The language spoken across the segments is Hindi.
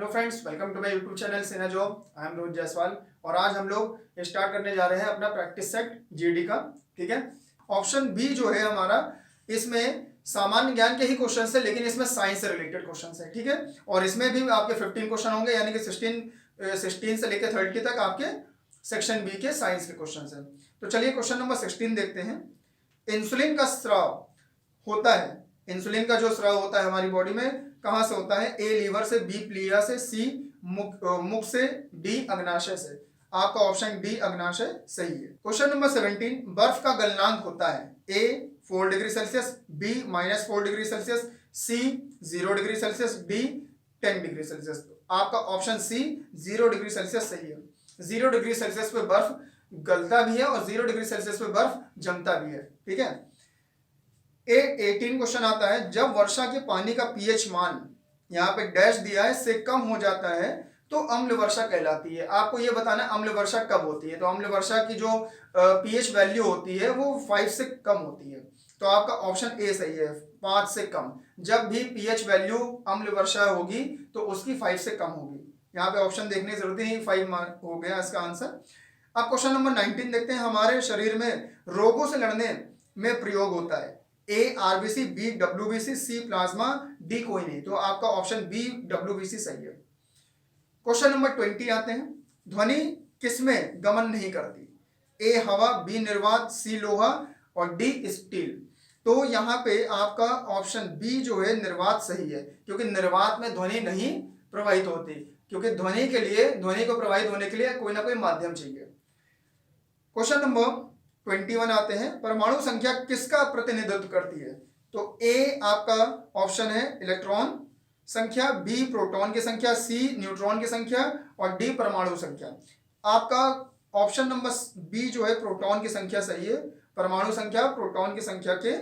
Friends, welcome to my YouTube channel Sena job. I am Rohit Jaiswal और आज हम लोग स्टार्ट करने जा रहे हैं अपना प्रैक्टिस सेट जीडी का। ठीक है, ऑप्शन बी जो है हमारा, इसमें सामान्य ज्ञान के ही क्वेश्चन है, लेकिन इसमें साइंस से रिलेटेड क्वेश्चन है। ठीक है, और इसमें भी आपके 15 क्वेश्चन होंगे, यानी कि 16 से लेकर 30 तक आपके सेक्शन बी के साइंस के क्वेश्चन है। तो चलिए क्वेश्चन नंबर 16 देखते हैं। इंसुलिन का स्राव होता है, इंसुलिन का जो स्राव होता है हमारी बॉडी में कहां से होता है? ए लीवर से, बी प्लीहा से, सी मुख से, डी अग्नाशय से। आपका ऑप्शन डी अग्नाशय सही है। क्वेश्चन नंबर 17, बर्फ का गलनांक होता है A 4 degree Celsius, B -4 degree Celsius, C 0 degree Celsius, D 10 degree Celsius. आपका ऑप्शन सी 0 डिग्री सेल्सियस सही है। 0 डिग्री सेल्सियस पे बर्फ गलता भी है और 0 डिग्री सेल्सियस पे बर्फ जमता भी है। ठीक है, 18 क्वेश्चन आता है, जब वर्षा के पानी का पीएच मान यहाँ पे डैश दिया है से कम हो जाता है तो अम्ल वर्षा कहलाती है। आपको ये बताना है अम्ल वर्षा कब होती है। तो अम्ल वर्षा की जो पीएच वैल्यू होती है वो 5 से कम होती है। तो आपका ऑप्शन ए सही है, 5 से कम। जब भी पीएच वैल्यू अम्ल वर्षा होगी तो उसकी 5 से कम होगी। यहाँ पे ऑप्शन देखने की जरूरत नहीं, 5 हो गया इसका आंसर। अब क्वेश्चन नंबर 19 देखते हैं। हमारे शरीर में रोगों से लड़ने में प्रयोग होता है ए आरबीसी, बी डब्ल्यूबीसी, सी प्लाज्मा, डी कोई नहीं। तो आपका ऑप्शन बी डब्ल्यूबीसी सही है। क्वेश्चन नंबर 20 आते हैं। ध्वनि किसमें गमन नहीं करती? ए हवा, बी निर्वात, सी लोहा और डी स्टील। तो यहाँ पे आपका ऑप्शन बी जो है निर्वात सही है, क्योंकि निर्वात में ध्वनि नहीं प्रवाहित होती, क्योंकि ध्वनि को प्रवाहित होने के लिए कोई ना कोई माध्यम चाहिए। क्वेश्चन नंबर 21 आते हैं। परमाणु संख्या किसका प्रतिनिधित्व करती है? तो ए आपका ऑप्शन है इलेक्ट्रॉन संख्या, बी प्रोटॉन की संख्या, सी न्यूट्रॉन की संख्या और डी परमाणु संख्या। आपका ऑप्शन नंबर बी जो है प्रोटॉन की संख्या सही है। परमाणु संख्या प्रोटॉन की संख्या के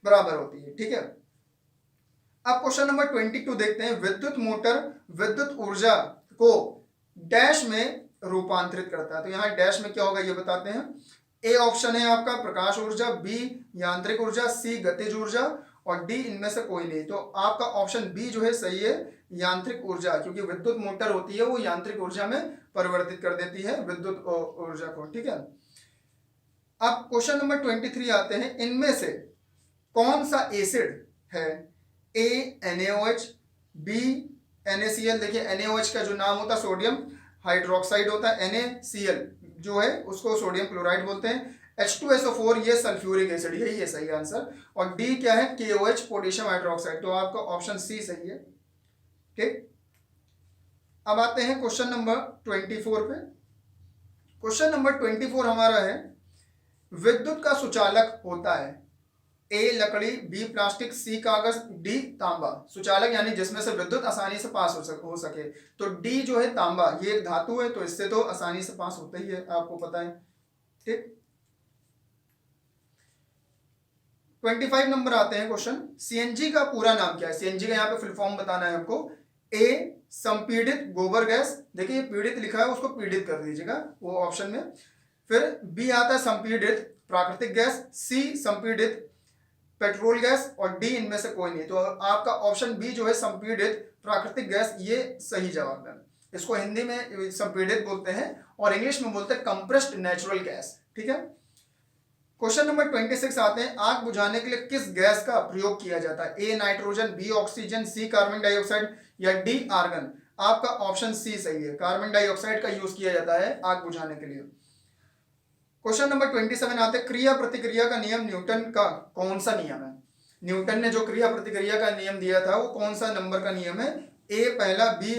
बराबर होती है। ठीक है, अब क्वेश्चन नंबर 22 देखते हैं। विद्युत मोटर विद्युत ऊर्जा को डैश में रूपांतरित करता है। तो यहाँ डैश में क्या होगा ये बताते हैं। ए ऑप्शन है आपका प्रकाश ऊर्जा, बी यांत्रिक ऊर्जा, सी गतिज ऊर्जा और डी इनमें से कोई नहीं। तो आपका ऑप्शन बी जो है सही है, यांत्रिक ऊर्जा, क्योंकि विद्युत मोटर होती है वो यांत्रिक ऊर्जा में परिवर्तित कर देती है विद्युत ऊर्जा को। ठीक है, अब क्वेश्चन नंबर 23 आते हैं। इनमें से कौन सा एसिड है? ए NaOH, बी NaCl। देखिए NaOH का जो नाम होता है सोडियम हाइड्रोक्साइड होता है, NaCl जो है उसको सोडियम क्लोराइड बोलते हैं, H2SO4 ये सल्फ्यूरिक एसिड, यही है सही आंसर। और डी क्या है? KOH potassium hydroxide. तो आपका ऑप्शन सी सही है। ठीक, अब आते हैं क्वेश्चन नंबर 24 पे। क्वेश्चन नंबर 24 हमारा है, विद्युत का सुचालक होता है ए लकड़ी, बी प्लास्टिक, सी कागज, डी तांबा। सुचालक यानी जिसमें से विद्युत आसानी से पास हो सके। तो डी जो है तांबा, ये एक धातु है तो इससे तो आसानी से पास होता ही है, आपको पता है। ठीक, 25 नंबर आते हैं क्वेश्चन। सीएनजी का पूरा नाम क्या है? सीएनजी का यहाँ पे फुल फॉर्म बताना है हमको। ए संपीड़ित गोबर गैस, देखिए ये पीड़ित लिखा है उसको पीड़ित कर दीजिएगा वो ऑप्शन में। फिर बी आता है संपीड़ित प्राकृतिक गैस, सी संपीड़ित पेट्रोल गैस और डी इनमें से कोई नहीं। तो आपका ऑप्शन बी जो है संपीड़ित प्राकृतिक गैस, ये सही जवाब है। इसको हिंदी में संपीड़ित बोलते हैं और इंग्लिश में बोलते हैं कंप्रेस्ड नेचुरल गैस। ठीक है, क्वेश्चन नंबर 26 आते हैं। आग बुझाने के लिए किस गैस का प्रयोग किया जाता है? A nitrogen, B oxygen, C carbon dioxide या डी आर्गन। आपका ऑप्शन सी सही है, कार्बन डाइऑक्साइड का यूज किया जाता है आग बुझाने के लिए। क्वेश्चन नंबर 27 आते हैं। क्रिया प्रतिक्रिया का नियम न्यूटन का कौन सा नियम है? न्यूटन ने जो क्रिया प्रतिक्रिया का नियम दिया था वो कौन सा नंबर का नियम है? ए पहला, बी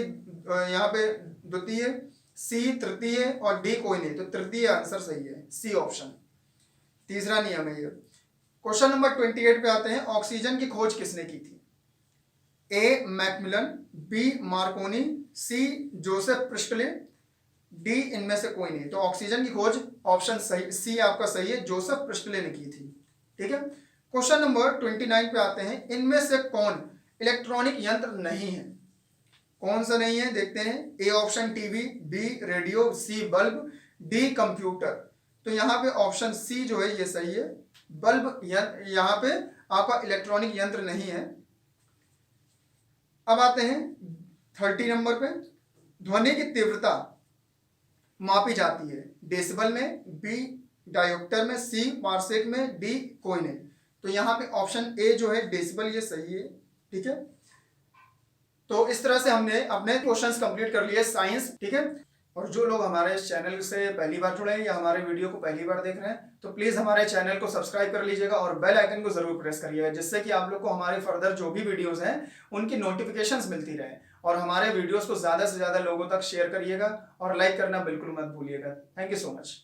यहाँ पे द्वितीय, सी तृतीय और डी कोई नहीं। तो तृतीय आंसर सही है, सी ऑप्शन, तीसरा नियम है ये। क्वेश्चन नंबर 28 पे आते हैं। ऑक्सीजन की खोज किसने की थी? ए मैकमिलन, बी मार्कोनी, सी जोसेफ प्रिस्टले, डी इनमें से कोई नहीं। तो ऑक्सीजन की खोज ऑप्शन सही, सी आपका सही है, जोसेफ प्रिस्टले ने की थी। ठीक है, क्वेश्चन नंबर 29 पे आते हैं। इनमें से कौन इलेक्ट्रॉनिक यंत्र नहीं है? कौन सा नहीं है देखते हैं। A option TV, B radio, C bulb, D computer. तो यहाँ पे ऑप्शन सी जो है ये सही है, बल्ब यंत्र यहाँ पे आपका इलेक्ट्रॉनिक यंत्र नहीं है। अब आते हैं 30 नंबर पे ध्वनि की तीव्रता मापी जाती है डेसिबल में, बी डायोप्टर में, सी पार्सेक में, डी कोई नहीं। तो यहाँ पे ऑप्शन ए जो है डेसिबल, ये सही है। ठीक है, तो इस तरह से हमने अपने क्वेश्चंस कंप्लीट कर लिए साइंस। ठीक है, और जो लोग हमारे इस चैनल से पहली बार जुड़े हैं या हमारे वीडियो को पहली बार देख रहे हैं तो प्लीज हमारे चैनल को सब्सक्राइब कर लीजिएगा और बेल आइकन को जरूर प्रेस करिएगा, जिससे कि आप लोग को हमारे फर्दर जो भी वीडियोस हैं उनकी नोटिफिकेशंस मिलती रहे। और हमारे वीडियोस को ज्यादा से ज्यादा लोगों तक शेयर करिएगा और लाइक करना बिल्कुल मत भूलिएगा। Thank you so much.